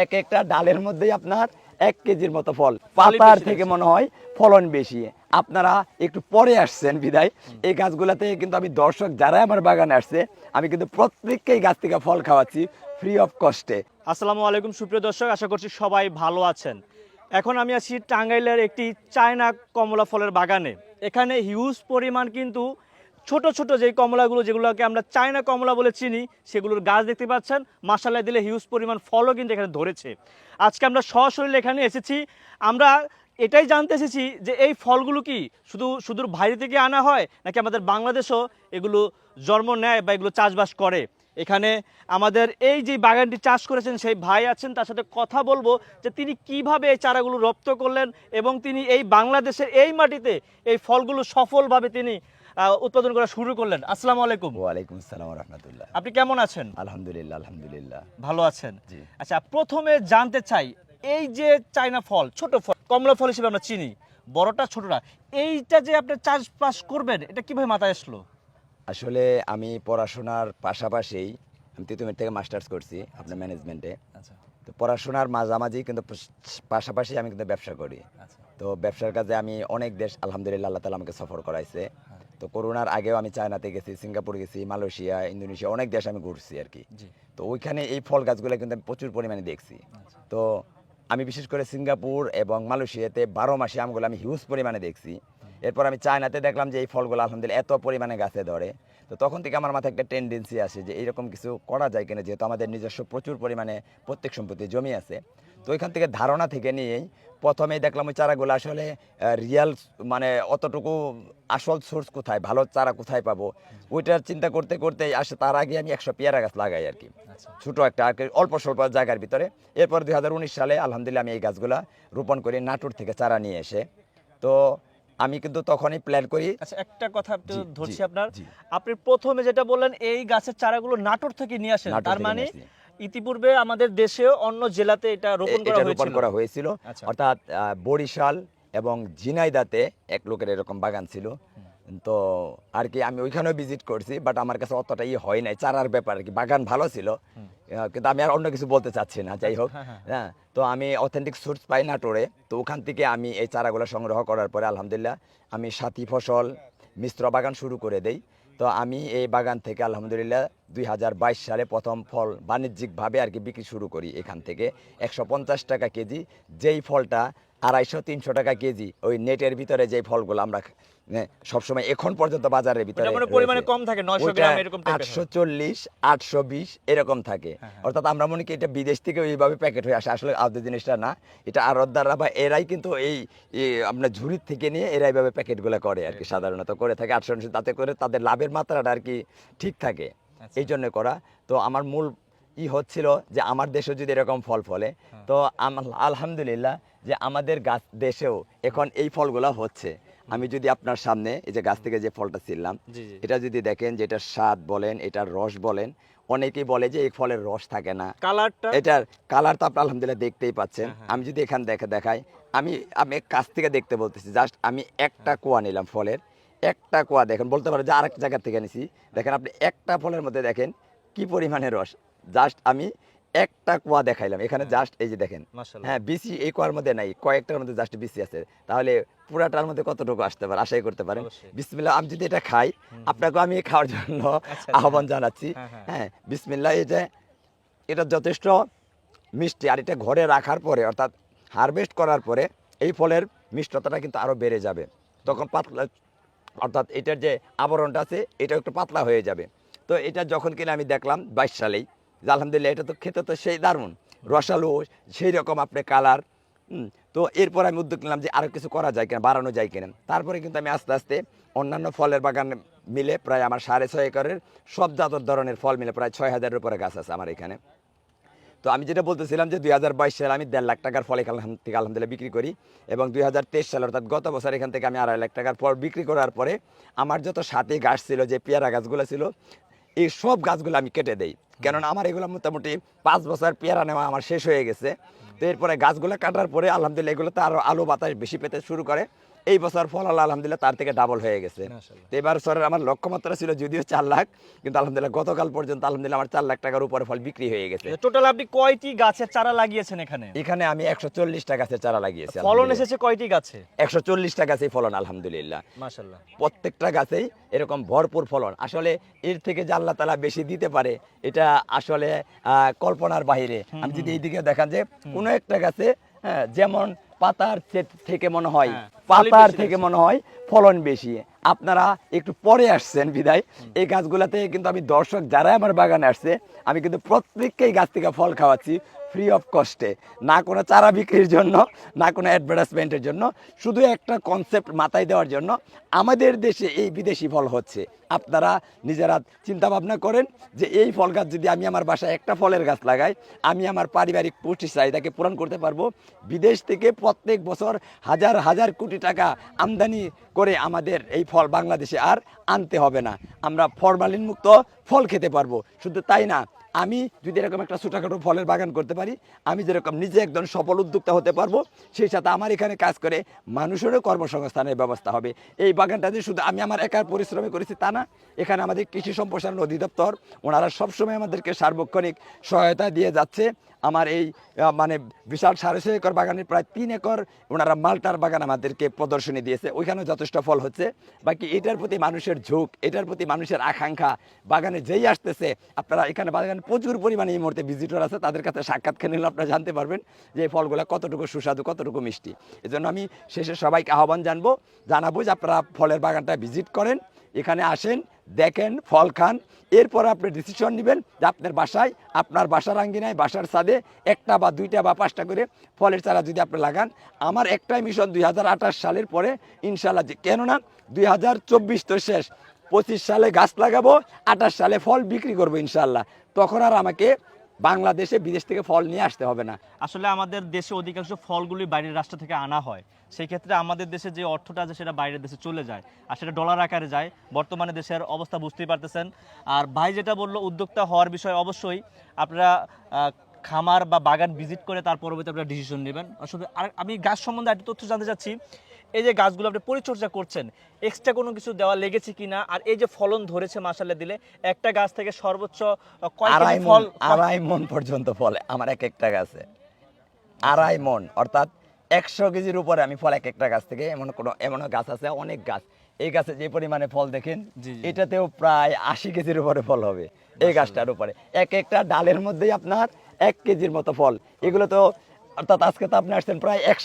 এক একটা ডালের মধ্যেই আপনার 1 কেজির মতো ফল, পাতার থেকে মনে হয় ফলন বেশি। আপনারা একটু পরে আসছেন বিদায়, এই গাছগুলাতে কিন্তু আমি দর্শক যারা আমার বাগানে আসছে আমি কিন্তু প্রত্যেককেই গাছ থেকে ফল খাওয়াচ্ছি ফ্রি অফ কস্টে। আসসালামু আলাইকুম সুপ্রিয় দর্শক, আশা করছি সবাই ভালো আছেন। এখন আমি আছি টাঙ্গাইলের একটি চায়না কমলা ফলের বাগানে। এখানে হিউজ পরিমাণ কিন্তু ছোট ছোট যেই কমলাগুলো, যেগুলোকে আমরা চায়না কমলা বলে চিনি, সেগুলোর গাছ দেখতে পাচ্ছেন। মাশাআল্লাহ দিলে হিউজ পরিমাণ ফলও কিন্তু এখানে ধরেছে। আজকে আমরা সশরীরে এখানে এসেছি। আমরা এটাই জানতে এসেছি যে এই ফলগুলো কি সুদূর বাইরে থেকে আনা হয়, নাকি আমাদের বাংলাদেশও এগুলো জন্ম নেয় বা এগুলো চাষবাস করে। এখানে আমাদের এই যে বাগানটি চাষ করেছেন সেই ভাই আছেন, তার সাথে কথা বলবো যে তিনি কিভাবে এই চারাগুলো রপ্ত করলেন এবং তিনি এই বাংলাদেশের এই মাটিতে এই ফলগুলো সফলভাবে তিনি উৎপাদন করা শুরু করলেন। আসসালামু আলাইকুম। ওয়ালাইকুম আসসালাম রাহমাতুল্লাহ। আপনি কেমন আছেন? আলহামদুলিল্লাহ, আলহামদুলিল্লাহ ভালো আছেন? জি। আচ্ছা, প্রথমে জানতে চাই এই যে চায়না ফল, ছোট ফল, কমলা ফল হিসেবে আমরা চিনি, বড়টা ছোটটা, এইটা যে আপনি চাষবাস করবেন এটা কিভাবে মাথায় আসলো? আসলে আমি পড়াশোনার পাশাপাশি আমি তিতুমির থেকে মাস্টার্স করছি আপনার ম্যানেজমেন্টে। আচ্ছা তো পড়াশোনার মাঝামাঝি কিন্তু পাশাপাশি আমি কিন্তু ব্যবসা করি। আচ্ছা। তো ব্যবসার কাজে আমি অনেক দেশ আলহামদুলিল্লাহ আল্লাহ তাআলা আমাকে সফর করাইছে। তো করোনার আগেও আমি চায়নাতে গেছি, সিঙ্গাপুর গেছি, মালয়েশিয়া, ইন্দোনেশিয়া, অনেক দেশ আমি ঘুরছি আর কি। জি। তো ওইখানে এই ফল গাছগুলো কিন্তু আমি প্রচুর পরিমাণে দেখছি। তো আমি বিশেষ করে সিঙ্গাপুর এবং মালয়েশিয়াতে 12 মাসে আমগুলো আমি হিউজ পরিমাণে দেখছি। এরপর আমি চায়নাতে দেখলাম যে এই ফলগুলো আলহামদুলিল্লাহ এত পরিমাণে গাছে ধরে। তো তখন থেকে আমার মাথায় একটা টেন্ডেন্সি আসে যে এইরকম কিছু করা যায় কিনা, যেহেতু আমাদের নিজস্ব প্রচুর পরিমাণে প্রত্যেক সম্পত্তি জমি আছে। তো ওইখান থেকে ধারণা থেকে নিয়েই প্রথমেই দেখলাম ওই চারাগুলো আসলে রিয়াল মানে অতটুকু আসল সোর্স কোথায়, ভালো চারা কোথায় পাবো, ওইটার চিন্তা করতে করতে আসে। তার আগে আমি 100 পেয়ারা গাছ লাগাই আর কি, ছোটো একটা আর কি অল্প স্বল্প জায়গার ভিতরে। এরপর 2019 সালে আলহামদুলিল্লাহ আমি এই গাছগুলা রোপণ করি নাটোর থেকে চারা নিয়ে এসে। তো আমি কিন্তু তখনই প্ল্যান করি। আচ্ছা, একটা কথা একটু জি, ধরছি জি, আপনার। জি। আপনি প্রথমে যেটা বললেন এই গাছের চারাগুলো নাটোর থেকে নিয়ে আসেন, নাটোর তার থেকে মানে নিয়ে আসি। ইতিপূর্বে আমাদের দেশেও অন্য জেলাতে এটা রোপণ করা এটা রোপণ হয়েছিল। করা হয়েছিল। আচ্ছা। অর্থাৎ বরিশাল এবং ঝিনাইদাতে এক লোকের এরকম বাগান ছিল। তো আর কি আমি ওইখানেও ভিজিট করছি, বাট আমার কাছে অতটা হয় নাই চারার ব্যাপার আর কি। বাগান ভালো ছিল, কিন্তু আমি আর অন্য কিছু বলতে চাচ্ছি না, যাই হোক। হ্যাঁ, হ্যাঁ। হ্যাঁ, তো আমি অথেন্টিক সোর্স পাই নাটোরে। তো ওখান থেকে আমি এই চারাগুলো সংগ্রহ করার পরে আলহামদুলিল্লাহ আমি সাথী ফসল মিশ্র বাগান শুরু করে দেই। তো আমি এই বাগান থেকে আলহামদুলিল্লাহ 2022 সালে প্রথম ফল বাণিজ্যিকভাবে আর কি বিক্রি শুরু করি এখান থেকে 150 টাকা কেজি। যেই ফলটা 250-300 টাকা কেজি, ওই নেটের ভিতরে যেই ফলগুলো আমরা সবসময় এখন পর্যন্ত বাজারের ভিতরে ওটা মানে পরিমাণে কম থাকে, 900 গ্রাম এরকম টাইপের হয়। 840, 820 এরকম থাকে। হ্যাঁ। অর্থাৎ আমরা মনে করি এটা বিদেশ থেকে এইভাবে প্যাকেট হয়ে আসে, আসলে আদৌ জিনিসটা না। এটা আড়তদাররা বা এরাই কিন্তু এই আপনার ঝুড়ির থেকে নিয়ে এরা এইভাবে প্যাকেটগুলো করে আর কি, সাধারণত করে থাকে 880, তাতে করে তাদের লাভের মাত্রাটা আর কি ঠিক থাকে, এই জন্য করা। তো আমার মূল হচ্ছিল যে আমার দেশেও যদি এরকম ফল ফলে, তো আলহামদুলিল্লাহ যে আমাদের গাছ দেশেও এখন এই ফলগুলো হচ্ছে। আমি যদি আপনার সামনে এই যে গাছ থেকে যে ফলটা ছিললাম, জি, জি। এটা যদি দেখেন যে এটার স্বাদ বলেন, এটার রস বলেন, অনেকেই বলে যে এই ফলের রস থাকে না। কালারটা এটার কালার তো আপনি আলহামদুলিল্লাহ দেখতেই পাচ্ছেন। হ্যাঁ, হ্যাঁ। আমি যদি এখান দেখাই, আমি আমি কাছ থেকে দেখতে বলতেছি, জাস্ট আমি একটা কোয়া নিলাম ফলের, একটা কোয়া দেখেন, বলতে পারো যে আরেক জায়গা থেকে নিছি। দেখেন আপনি একটা ফলের মধ্যে দেখেন কি পরিমাণে রস, জাস্ট আমি একটা কোয়া দেখাইলাম এখানে, জাস্ট এই যে দেখেন। মাশাআল্লাহ। হ্যাঁ, বিসি এই কোয়ার মধ্যে নাই, কয়েকটার মধ্যে জাস্ট বিসি আছে। তাহলে পুরাটার মধ্যে কতটুকু আসতে পারে আশাই করতে পারেন। অবশ্যই। বিসমিল্লাহ, আমি যদি এটা খাই, আপনাকেও আমি খাওয়ার জন্য আচ্ছা, আহ্বান জানাচ্ছি। হ্যাঁ, হ্যাঁ। হ্যাঁ, বিসমিল্লাহ। এই যে এটা যথেষ্ট মিষ্টি, আর এটা ঘরে রাখার পরে অর্থাৎ হারভেস্ট করার পরে এই ফলের মিষ্টতাটা কিন্তু আরও বেড়ে যাবে। তখন পাতলা, অর্থাৎ এটার যে আবরণটা আছে এটা একটু পাতলা হয়ে যাবে। তো এটা যখন কিনা আমি দেখলাম 22 সালেই, যে আলহামদুলিল্লাহ এটা তো খেতে তো সেই দারুণ রসালো, সেই রকম আপনি কালার। তো এরপর আমি উদ্যোগ নিলাম যে আরও কিছু করা যায় কিনা, বাড়ানো যায় কিনা। তারপরে কিন্তু আমি আস্তে আস্তে অন্যান্য ফলের বাগান মিলে প্রায় আমার 6.5 একরের সব ধরনের ফল মিলে প্রায় 6,000-এর উপরে গাছ আছে আমার এখানে। তো আমি যেটা বলতেছিলাম যে 2022 সালে আমি 1.5 লাখ টাকার ফল এখান থেকে আলহামদুলিল্লাহ বিক্রি করি, এবং 2023 সালে অর্থাৎ গত বছর এখান থেকে আমি 2.5 লাখ টাকার ফল বিক্রি করার পরে আমার যত সাথী গাছ ছিল, যে পেয়ারা গাছগুলো ছিল, এই সব গাছগুলো আমি কেটে দেই। কেননা আমার এগুলো মোটামুটি 5 বছর পেয়ারা নেওয়া আমার শেষ হয়ে গেছে। তো এরপরে গাছগুলো কাটার পরে আলহামদুলিল্লাহ এগুলোতে আরও আলো বাতাস বেশি পেতে শুরু করে। এই বছর ফল আল্লাহ আলহামদুলিল্লাহ তার থেকে ডাবল হয়ে গেছে। তো এবার বছরের আমার লক্ষ্যমাত্রা ছিল যদিও 4 লাখ, কিন্তু আলহামদুলিল্লাহ গতকাল পর্যন্ত আলহামদুলিল্লাহ আমার 4 লাখ টাকার উপরে ফল বিক্রি হয়ে গেছে। টোটাল আপনি কয়টি গাছের চারা লাগিয়েছেন এখানে? এখানে আমি 140টা গাছের চারা লাগিয়েছি। ফলন এসেছে কয়টি গাছে? 140টা গাছেই ফলন আলহামদুলিল্লাহ। মাশাআল্লাহ, প্রত্যেকটা গাছেই এরকম ভরপুর ফলন। আসলে এর থেকে যে আল্লাহ তাআলা বেশি দিতে পারে এটা আসলে কল্পনার বাইরে। আমি যদি এইদিকে দেখান যে কোনো একটা গাছে যেমন পাতার থেকে মনে হয়, পাতার থেকে মনে হয় ফলন বেশি। আপনারা একটু পরে আসছেন বিদায়, এই গাছগুলাতে কিন্তু আমি দর্শক যারা আমার বাগানে আসছে আমি কিন্তু প্রত্যেককেই গাছ থেকে ফল খাওয়াচ্ছি ফ্রি অফ কস্টে, না কোনো চারা বিক্রির জন্য, না কোনো অ্যাডভার্টাইজমেন্টের জন্য, শুধু একটা কনসেপ্ট মাথায় দেওয়ার জন্য। আমাদের দেশে এই বিদেশি ফল হচ্ছে, আপনারা নিজেরা চিন্তা ভাবনা করেন যে এই ফল গাছ যদি আমি আমার বাসায় একটা ফলের গাছ লাগাই, আমি আমার পারিবারিক পুষ্টি চাহিদাকে পূরণ করতে পারবো। বিদেশ থেকে প্রত্যেক বছর হাজার হাজার কোটি টাকা আমদানি করে আমাদের এই ফল বাংলাদেশে আর আনতে হবে না, আমরা ফরমালিন মুক্ত ফল খেতে পারবো। শুধু তাই না, আমি যদি এরকম একটা ছোটোখাটো ফলের বাগান করতে পারি, আমি যেরকম নিজে একজন সফল উদ্যোক্তা হতে পারবো, সেই সাথে আমার এখানে কাজ করে মানুষেরও কর্মসংস্থানের ব্যবস্থা হবে। এই বাগানটা যে শুধু আমি আমার একার পরিশ্রমে করেছি তা না, এখানে আমাদের কৃষি সম্প্রসারণ অধিদপ্তর ওনারা সবসময় আমাদেরকে সার্বক্ষণিক সহায়তা দিয়ে যাচ্ছে। আমার এই মানে বিশাল 6.5 একর বাগানের প্রায় 3 একর ওনারা মালটার বাগান আমাদেরকে প্রদর্শনী দিয়েছে, ওইখানেও যথেষ্ট ফল হচ্ছে। বাকি এটার প্রতি মানুষের ঝোঁক, এটার প্রতি মানুষের আকাঙ্ক্ষা, বাগানে যেই আসতেছে, আপনারা এখানে বাগানে প্রচুর পরিমাণে এই মুহূর্তে ভিজিটর আছে, তাদের কাছে সাক্ষাৎ খেয়ে নিলে আপনারা জানতে পারবেন যে এই ফলগুলো কতটুকু সুস্বাদু, কতটুকু মিষ্টি। এজন্য আমি শেষে সবাইকে আহ্বান জানাবো যে আপনারা ফলের বাগানটা ভিজিট করেন, এখানে আসেন, দেখেন, ফল খান, এরপর আপনি ডিসিশন নেবেন যে আপনার বাসায়, আপনার বাসার আঙ্গিনায়, বাসার ছাদে 1টা বা 2টা বা 5টা করে ফলের চারা যদি আপনি লাগান। আমার একটাই মিশন 2028 সালের পরে ইনশাল্লাহ, যে কেননা 2024 তো শেষ, 25 সালে গাছ লাগাবো, 28 সালে ফল বিক্রি করবো ইনশাল্লাহ। তখন আর আমাকে বাংলাদেশে বিদেশ থেকে ফল নিয়ে আসতে হবে না। আসলে আমাদের দেশে অধিকাংশ ফলগুলি বাইরের রাষ্ট্র থেকে আনা হয়, সেই ক্ষেত্রে আমাদের দেশে যে অর্থটা আছে সেটা বাইরের দেশে চলে যায়, আর সেটা ডলার আকারে যায়। বর্তমানে দেশের অবস্থা বুঝতেই পারতেছেন। আর ভাই যেটা বললো উদ্যোক্তা হওয়ার বিষয়, অবশ্যই আপনারা খামার বা বাগান ভিজিট করে তার পরবর্তী আপনারা ডিসিশন নেবেন। আসলে আর আমি গাছ সম্বন্ধে একটা তথ্য জানতে চাচ্ছি, এই যে গাছগুলো আপনি পরিচর্যা করছেন, এক্সট্রা কোনো কিছু দেওয়া লেগেছে কিনা? আর এই যে ফলন ধরেছে মাশাআল্লাহ, দিলে একটা গাছ থেকে সর্বোচ্চ কয় কেজি ফল? 2.5 মণ পর্যন্ত ফল আমার একটা গাছে, 2.5 মণ, অর্থাৎ 100 কেজির উপরে আমি ফল একটা গাছ থেকে। এমন গাছ আছে, অনেক গাছ, এই গাছে যে পরিমাণে ফল দেখেন, এটাতেও প্রায় 80 কেজির উপরে ফল হবে এই গাছটার উপরে। একটা ডালের মধ্যেই আপনার 1 কেজির মতো ফল। এগুলো তো অর্থাৎ আজকে তো আপনি আসছেন প্রায় এক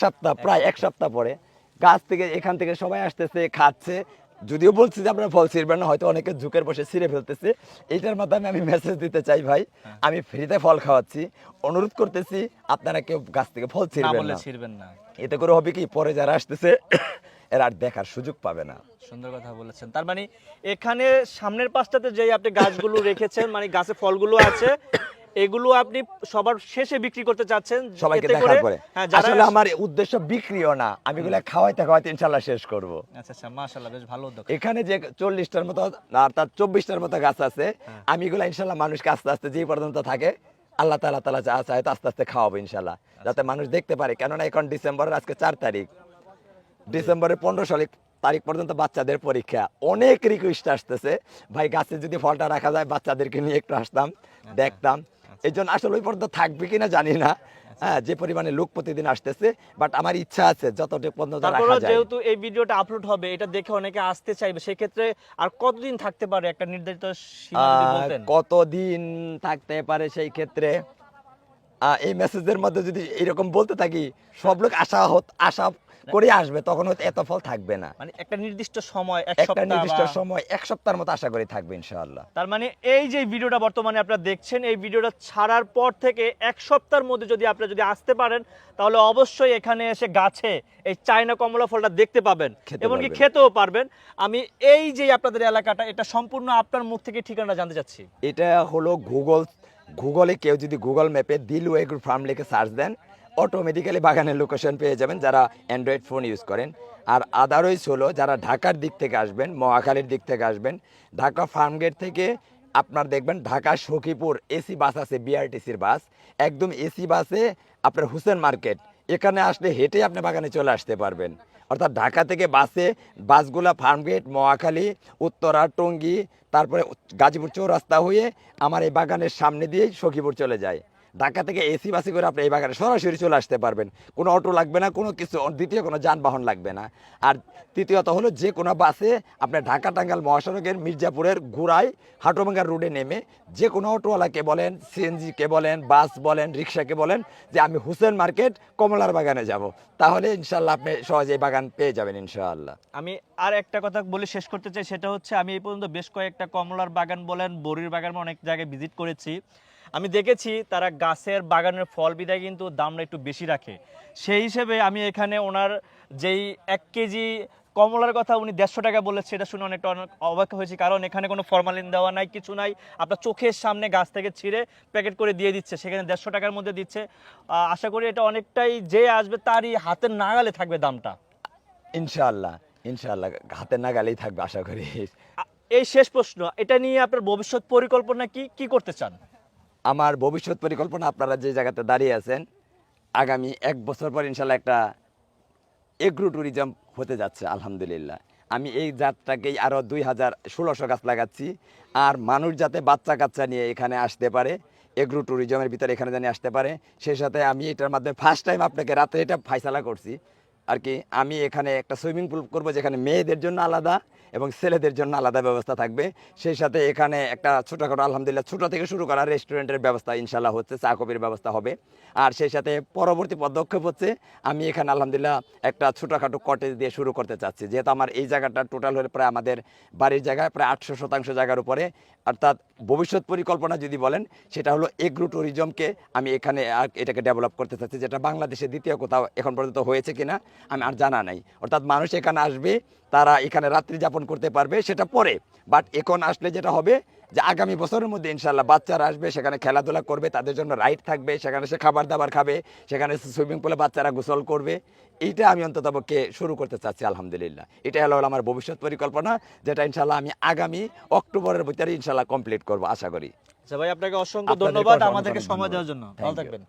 সপ্তাহ পরে, গাছ থেকে এখান থেকে সবাই আসতেছে, খাচ্ছে। যদিও বলছি যে আপনারা ফল ছিঁড়বেন না, হয়তো অনেকে ঝুঁকের বসে ছিঁড়ে ফেলতেছে। এইটার মাধ্যমে আমি মেসেজ দিতে চাই, ভাই আমি ফ্রিতে ফল খাওয়াচ্ছি, অনুরোধ করতেছি আপনারা কেউ গাছ থেকে ফল ছিঁড়বেন না। এতে করে হবে কি, পরে যারা আসতেছে এরা আর দেখার সুযোগ পাবে না। সুন্দর কথা বলেছেন। তার মানে এখানে সামনের পাশটাতে যে আপনি গাছগুলো রেখেছেন, মানে গাছে ফলগুলো আছে, এগুলো আপনি সবার শেষে বিক্রি করতে চাচ্ছেন সবাইকে দেখার পরে। আসলে আমার উদ্দেশ্য বিক্রিও না, আমি এগুলো খাওয়াইতে ইনশাআল্লাহ শেষ করব। আচ্ছা, মাশাআল্লাহ, বেশ ভালো উদ্যোগ। এখানে যে 40টার মতো অর্থাৎ 24টার মতো গাছ আছে, আমি এগুলো ইনশাআল্লাহ মানুষকে আস্তে আস্তে যে পর্যন্ত থাকে আল্লাহ তাআলা চায় আস্তে আস্তে খাওয়াবো ইনশাআল্লাহ, যাতে মানুষ দেখতে পারে। কেননা এখন ডিসেম্বরের আজকে 4 তারিখ, ডিসেম্বরের 15 তারিখ পর্যন্ত বাচ্চাদের পরীক্ষা। অনেক রিকোয়েস্ট আসতেছে, ভাই গাছে যদি ফলটা রাখা যায় বাচ্চাদেরকে নিয়ে একটু আসতাম, দেখতাম। এই জন্য আসলে ওই পর্যন্ত থাকবে কিনা জানি না, হ্যাঁ, যে পরিমাণে লোক প্রতিদিন আসতেছে, বাট আমার ইচ্ছা আছে যতটুকু পর্যন্ত রাখা যায়। যেহেতু এই ভিডিওটা আপলোড হবে, এটা দেখে অনেকে আসতে চাইবে, সেই ক্ষেত্রে আর কতদিন থাকতে পারে একটা নির্ধারিত সীমা যদি বলতেন? কতদিন থাকতে পারে সেই ক্ষেত্রে এই মেসেজের মধ্যে যদি এরকম বলতে থাকি, সব লোক আশা করে আসবে, তখন হয়তো এত ফল থাকবে না। মানে একটা নির্দিষ্ট সময়, এক সপ্তাহের মতো আশা করি থাকবে ইনশাআল্লাহ। তার মানে এই যে ভিডিওটা বর্তমানে আপনারা দেখছেন, এই ভিডিওটা ছাড়ার পর থেকে 1 সপ্তাহের মধ্যে যদি আপনারা যদি আসতে পারেন, তাহলে অবশ্যই এখানে এসে গাছে এই চায়না কমলা ফলটা দেখতে পাবেন, এমনকি খেতেও পারবেন। আমি এই যে আপনাদের এলাকাটা, এটা সম্পূর্ণ আপনার মুখ থেকে ঠিকানা জানতে চাচ্ছি। এটা হলো গুগলে কেউ যদি গুগল ম্যাপে দিলু এগ্রো ফার্ম লিখে সার্চ দেন, অটোমেটিক্যালি বাগানের লোকেশন পেয়ে যাবেন যারা অ্যান্ড্রয়েড ফোন ইউজ করেন। আর আদারওয়াইজ হলো যারা ঢাকার দিক থেকে আসবেন, মহাখালীর দিক থেকে আসবেন, ঢাকা ফার্মগেট থেকে আপনার দেখবেন ঢাকা সখীপুর এসি বাস আছে, বিআরটিসির বাস, একদম এসি বাসে আপনার হুসেন মার্কেট এখানে আসলে হেঁটে আপনি বাগানে চলে আসতে পারবেন। অর্থাৎ ঢাকা থেকে বাসগুলা ফার্মগেট, মহাখালী, উত্তরা, টঙ্গী, তারপরে গাজীপুর চৌরাস্তা হয়ে আমার এই বাগানের সামনে দিয়েই সখীপুর চলে যায়। ঢাকা থেকে এসি বাসে করে আপনি এই বাগানে সরাসরি চলে আসতে পারবেন। কোনো অটো লাগবে না, কোনো কিছু, দ্বিতীয় কোনো যানবাহন লাগবে না। আর তৃতীয়ত হলো যে কোনো বাসে আপনি ঢাকা টাঙ্গাইল মহাসড়কের মির্জাপুরের ঘোড়ায় হাটুভাঙ্গা রোডে নেমে যে কোনো অটোওয়ালাকে বলেন, সিএনজিকে বলেন, বাস বলেন, রিক্সাকে বলেন যে আমি হোসেন মার্কেট কমলার বাগানে যাব, তাহলে ইনশাল্লাহ আপনি সহজেই বাগান পেয়ে যাবেন ইনশাআল্লাহ। আমি আর একটা কথা বলে শেষ করতে চাই, সেটা হচ্ছে আমি এই পর্যন্ত বেশ কয়েকটা কমলার বাগান বলেন, বড়ির বাগান অনেক জায়গায় ভিজিট করেছি। আমি দেখেছি তারা গাছের বাগানের ফল বিদায় কিন্তু দামটা একটু বেশি রাখে। সেই হিসেবে আমি এখানে ওনার যেই 1 কেজি কমলার কথা উনি 150 টাকা বলেছে, সেটা শুনে অনেক অবাক হয়েছি, কারণ এখানে কোনো ফরমালিন দেওয়া নাই, কিছু নাই, আপনার চোখের সামনে গাছ থেকে ছিঁড়ে প্যাকেট করে দিয়ে দিচ্ছে, সেখানে 150 টাকার মধ্যে দিচ্ছে। আশা করি এটা অনেকটাই যে আসবে তারই হাতের নাগালে থাকবে দামটা। ইনশাআল্লাহ, ইনশাআল্লাহ হাতের নাগালেই থাকবে আশা করি। এই শেষ প্রশ্ন, এটা নিয়ে আপনার ভবিষ্যৎ পরিকল্পনা কি, কি করতে চান? আমার ভবিষ্যৎ পরিকল্পনা, আপনারা যে জায়গাতে দাঁড়িয়ে আছেন, আগামী 1 বছর পর ইনশাল্লাহ একটা এগ্রো ট্যুরিজম হতে যাচ্ছে আলহামদুলিল্লাহ। আমি এই জাতটাকেই আরও 2016 গাছ লাগাচ্ছি, আর মানুষ যাতে বাচ্চা কাচ্চা নিয়ে এখানে আসতে পারে, এগ্রো ট্যুরিজমের ভিতরে এখানে জানি আসতে পারে। সেই সাথে আমি এটার মাধ্যমে ফার্স্ট টাইম আপনাকে রাতে এটা ফাইসালা করছি আর কি, আমি এখানে একটা সুইমিং পুল করবো যেখানে মেয়েদের জন্য আলাদা এবং ছেলেদের জন্য আলাদা ব্যবস্থা থাকবে। সেই সাথে এখানে একটা ছোটোখাটো আলহামদুলিল্লাহ ছোটো থেকে শুরু করা রেস্টুরেন্টের ব্যবস্থা ইনশাল্লাহ হচ্ছে, চা কফির ব্যবস্থা হবে। আর সেই সাথে পরবর্তী পদক্ষেপ হচ্ছে আমি এখানে আলহামদুলিল্লাহ একটা ছোটোখাটো কটেজ দিয়ে শুরু করতে চাচ্ছি, যেহেতু আমার এই জায়গাটা টোটাল হলে প্রায় আমাদের বাড়ির জায়গায় প্রায় 800% জায়গার উপরে। অর্থাৎ ভবিষ্যৎ পরিকল্পনা যদি বলেন সেটা হলো এগ্রো ট্যুরিজমকে আমি এখানে এটাকে ডেভেলপ করতে চাচ্ছি, যেটা বাংলাদেশে দ্বিতীয় কোথাও এখন পর্যন্ত হয়েছে কিনা আমি আর জানা নাই। অর্থাৎ মানুষ এখানে আসবে, তারা এখানে রাত্রি যাপন করতে পারবে, সেটা পরে। বাট এখন আসলে যেটা হবে যে আগামী বছরের মধ্যে ইনশাল্লাহ বাচ্চারা আসবে, সেখানে খেলাধুলা করবে, তাদের জন্য রাইড থাকবে, সেখানে সে খাবার দাবার খাবে, সেখানে সুইমিং পুলে বাচ্চারা গোসল করবে। এইটা আমি অন্ততপক্ষে শুরু করতে চাচ্ছি আলহামদুলিল্লাহ। এটা হলো আমার ভবিষ্যৎ পরিকল্পনা, যেটা ইনশাল্লাহ আমি আগামী অক্টোবরের ভিতরে ইনশাল্লাহ কমপ্লিট করবো আশা করি। আচ্ছা ভাই, আপনাকে অসংখ্য আপনাদেরকে ধন্যবাদ অসংখ্য আমাদেরকে সময় ধন্যবাদ। দেওয়ার জন্য। ভালো Thank you. থাকবেন।